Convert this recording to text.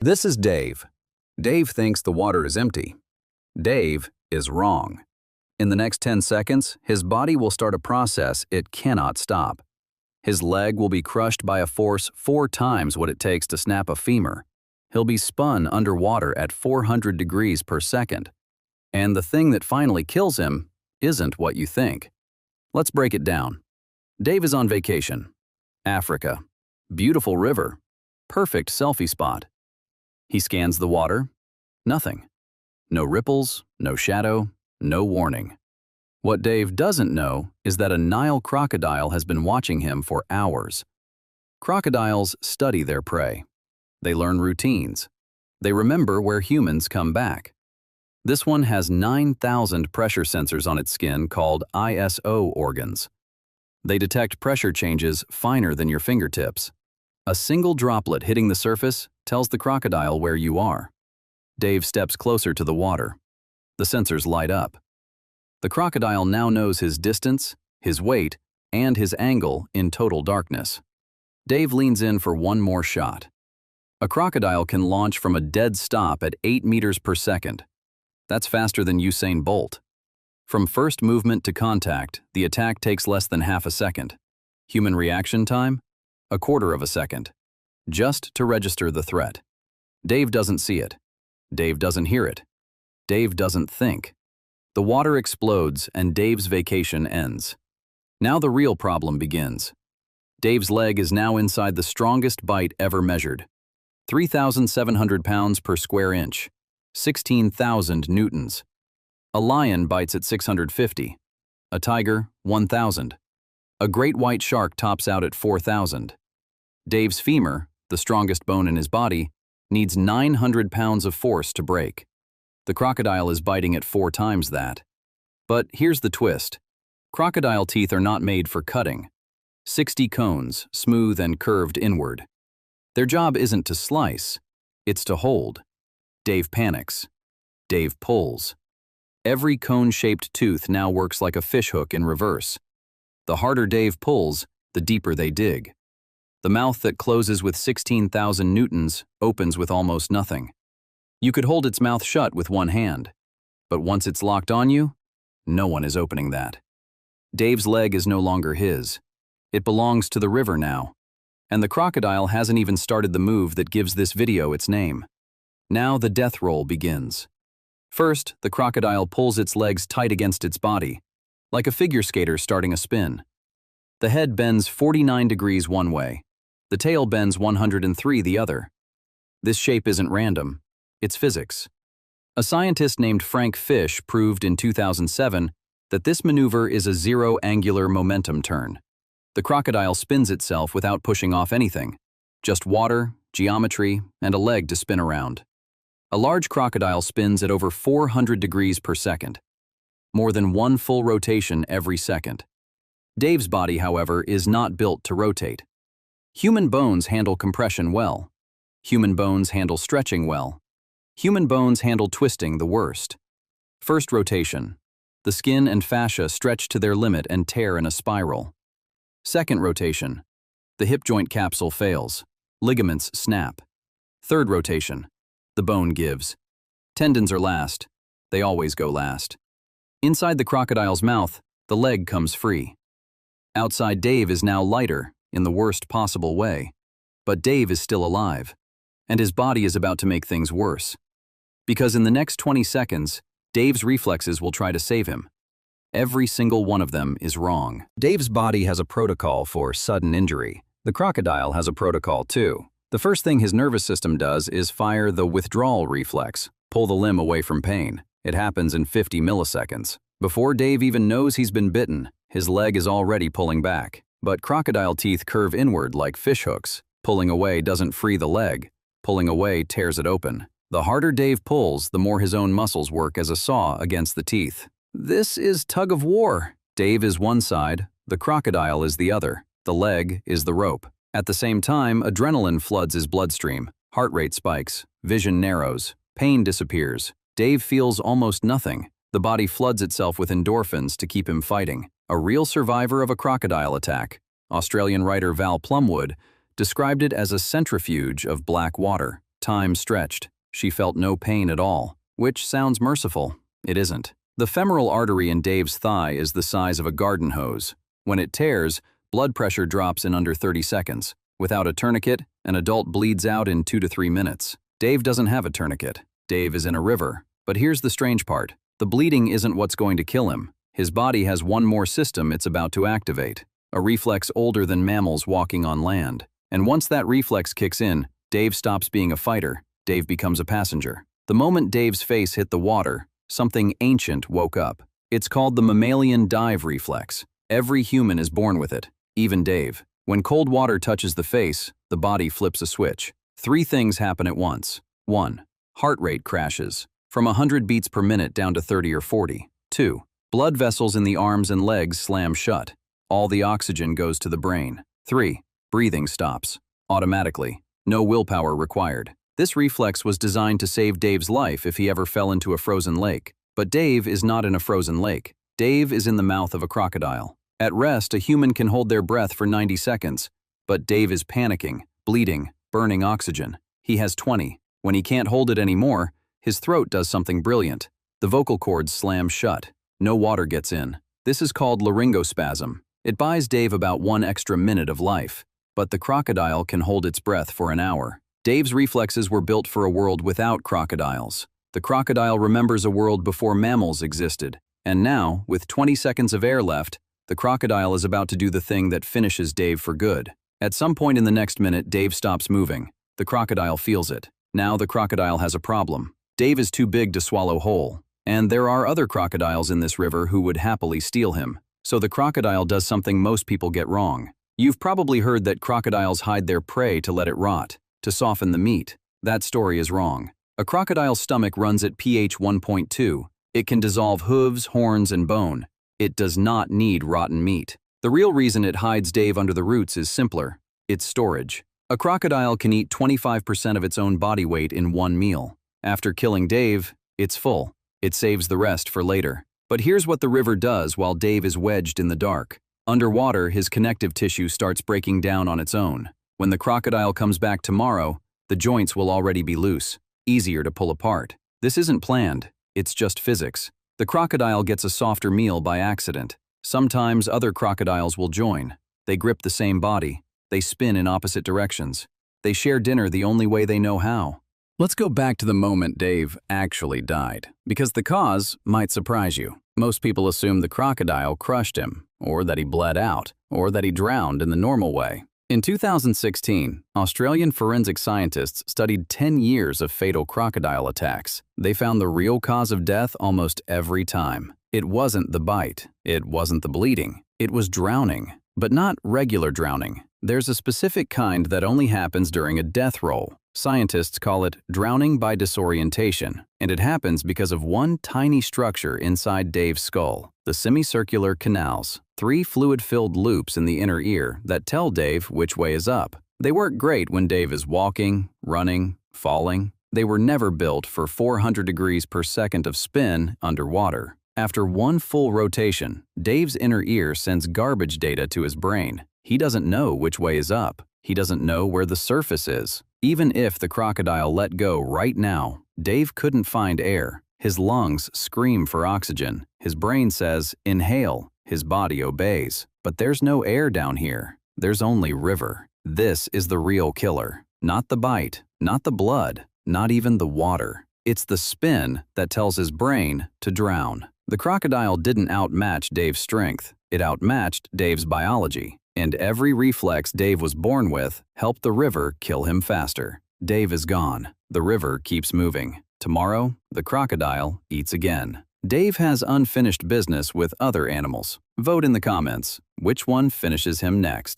This is Dave. Dave thinks the water is empty. Dave is wrong. In the next 10 seconds, his body will start a process it cannot stop. His leg will be crushed by a force 4 times what it takes to snap a femur. He'll be spun underwater at 400 degrees per second. And the thing that finally kills him isn't what you think. Let's break it down. Dave is on vacation. Africa. Beautiful river. Perfect selfie spot. He scans the water. Nothing. No ripples, no shadow, no warning. What Dave doesn't know is that a Nile crocodile has been watching him for hours. Crocodiles study their prey. They learn routines. They remember where humans come back. This one has 9,000 pressure sensors on its skin called ISO organs. They detect pressure changes finer than your fingertips. A single droplet hitting the surface tells the crocodile where you are. Dave steps closer to the water. The sensors light up. The crocodile now knows his distance, his weight, and his angle in total darkness. Dave leans in for one more shot. A crocodile can launch from a dead stop at 8 meters per second. That's faster than Usain Bolt. From first movement to contact, the attack takes less than half a second. Human reaction time? A quarter of a second. Just to register the threat. Dave doesn't see it. Dave doesn't hear it. Dave doesn't think. The water explodes and Dave's vacation ends. Now the real problem begins. Dave's leg is now inside the strongest bite ever measured. 3,700 pounds per square inch. 16,000 newtons. A lion bites at 650. A tiger, 1,000. A great white shark tops out at 4,000. Dave's femur, the strongest bone in his body, needs 900 pounds of force to break. The crocodile is biting at 4 times that. But here's the twist. Crocodile teeth are not made for cutting. 60 cones, smooth and curved inward. Their job isn't to slice, it's to hold. Dave panics. Dave pulls. Every cone-shaped tooth now works like a fishhook in reverse. The harder Dave pulls, the deeper they dig. The mouth that closes with 16,000 newtons opens with almost nothing. You could hold its mouth shut with one hand, but once it's locked on you, no one is opening that. Dave's leg is no longer his. It belongs to the river now, and the crocodile hasn't even started the move that gives this video its name. Now the death roll begins. First, the crocodile pulls its legs tight against its body, like a figure skater starting a spin. The head bends 49 degrees one way. The tail bends 103 the other. This shape isn't random. It's physics. A scientist named Frank Fish proved in 2007 that this maneuver is a zero angular momentum turn. The crocodile spins itself without pushing off anything. Just water, geometry, and a leg to spin around. A large crocodile spins at over 400 degrees per second. More than one full rotation every second. Dave's body, however, is not built to rotate. Human bones handle compression well. Human bones handle stretching well. Human bones handle twisting the worst. First rotation. The skin and fascia stretch to their limit and tear in a spiral. Second rotation. The hip joint capsule fails. Ligaments snap. Third rotation. The bone gives. Tendons are last. They always go last. Inside the crocodile's mouth, the leg comes free. Outside Dave is now lighter, in the worst possible way. But Dave is still alive, and his body is about to make things worse. Because in the next 20 seconds, Dave's reflexes will try to save him. Every single one of them is wrong. Dave's body has a protocol for sudden injury. The crocodile has a protocol too. The first thing his nervous system does is fire the withdrawal reflex, pull the limb away from pain. It happens in 50 milliseconds. Before Dave even knows he's been bitten, his leg is already pulling back. But crocodile teeth curve inward like fishhooks. Pulling away doesn't free the leg. Pulling away tears it open. The harder Dave pulls, the more his own muscles work as a saw against the teeth. This is tug of war. Dave is one side, the crocodile is the other. The leg is the rope. At the same time, adrenaline floods his bloodstream. Heart rate spikes. Vision narrows. Pain disappears. Dave feels almost nothing. The body floods itself with endorphins to keep him fighting. A real survivor of a crocodile attack, Australian writer Val Plumwood described it as a centrifuge of black water. Time stretched. She felt no pain at all, which sounds merciful. It isn't. The femoral artery in Dave's thigh is the size of a garden hose. When it tears, blood pressure drops in under 30 seconds. Without a tourniquet, an adult bleeds out in 2 to 3 minutes. Dave doesn't have a tourniquet. Dave is in a river. But here's the strange part. The bleeding isn't what's going to kill him. His body has one more system it's about to activate. A reflex older than mammals walking on land. And once that reflex kicks in, Dave stops being a fighter. Dave becomes a passenger. The moment Dave's face hit the water, something ancient woke up. It's called the mammalian dive reflex. Every human is born with it, even Dave. When cold water touches the face, the body flips a switch. 3 things happen at once. 1. Heart rate crashes, from 100 beats per minute down to 30 or 40. 2. Blood vessels in the arms and legs slam shut. All the oxygen goes to the brain. 3. Breathing stops, automatically. No willpower required. This reflex was designed to save Dave's life if he ever fell into a frozen lake. But Dave is not in a frozen lake. Dave is in the mouth of a crocodile. At rest, a human can hold their breath for 90 seconds. But Dave is panicking, bleeding, burning oxygen. He has 20. When he can't hold it anymore, his throat does something brilliant. The vocal cords slam shut. No water gets in. This is called laryngospasm. It buys Dave about 1 extra minute of life. But the crocodile can hold its breath for an hour. Dave's reflexes were built for a world without crocodiles. The crocodile remembers a world before mammals existed. And now, with 20 seconds of air left, the crocodile is about to do the thing that finishes Dave for good. At some point in the next minute, Dave stops moving. The crocodile feels it. Now the crocodile has a problem. Dave is too big to swallow whole. And there are other crocodiles in this river who would happily steal him. So the crocodile does something most people get wrong. You've probably heard that crocodiles hide their prey to let it rot, to soften the meat. That story is wrong. A crocodile's stomach runs at pH 1.2. It can dissolve hooves, horns, and bone. It does not need rotten meat. The real reason it hides Dave under the roots is simpler. It's storage. A crocodile can eat 25% of its own body weight in one meal. After killing Dave, it's full. It saves the rest for later. But here's what the river does while Dave is wedged in the dark. Underwater, his connective tissue starts breaking down on its own. When the crocodile comes back tomorrow, the joints will already be loose, easier to pull apart. This isn't planned. It's just physics. The crocodile gets a softer meal by accident. Sometimes other crocodiles will join. They grip the same body. They spin in opposite directions. They share dinner the only way they know how. Let's go back to the moment Dave actually died, because the cause might surprise you. Most people assume the crocodile crushed him, or that he bled out, or that he drowned in the normal way. In 2016, Australian forensic scientists studied 10 years of fatal crocodile attacks. They found the real cause of death almost every time. It wasn't the bite. It wasn't the bleeding. It was drowning, but not regular drowning. There's a specific kind that only happens during a death roll. Scientists call it drowning by disorientation, and it happens because of one tiny structure inside Dave's skull, the semicircular canals, 3 fluid-filled loops in the inner ear that tell Dave which way is up. They work great when Dave is walking, running, falling. They were never built for 400 degrees per second of spin underwater. After one full rotation, Dave's inner ear sends garbage data to his brain. He doesn't know which way is up. He doesn't know where the surface is. Even if the crocodile let go right now, Dave couldn't find air. His lungs scream for oxygen. His brain says, inhale. His body obeys. But there's no air down here. There's only river. This is the real killer. Not the bite, not the blood, not even the water. It's the spin that tells his brain to drown. The crocodile didn't outmatch Dave's strength. It outmatched Dave's biology. And every reflex Dave was born with helped the river kill him faster. Dave is gone. The river keeps moving. Tomorrow, the crocodile eats again. Dave has unfinished business with other animals. Vote in the comments. Which one finishes him next?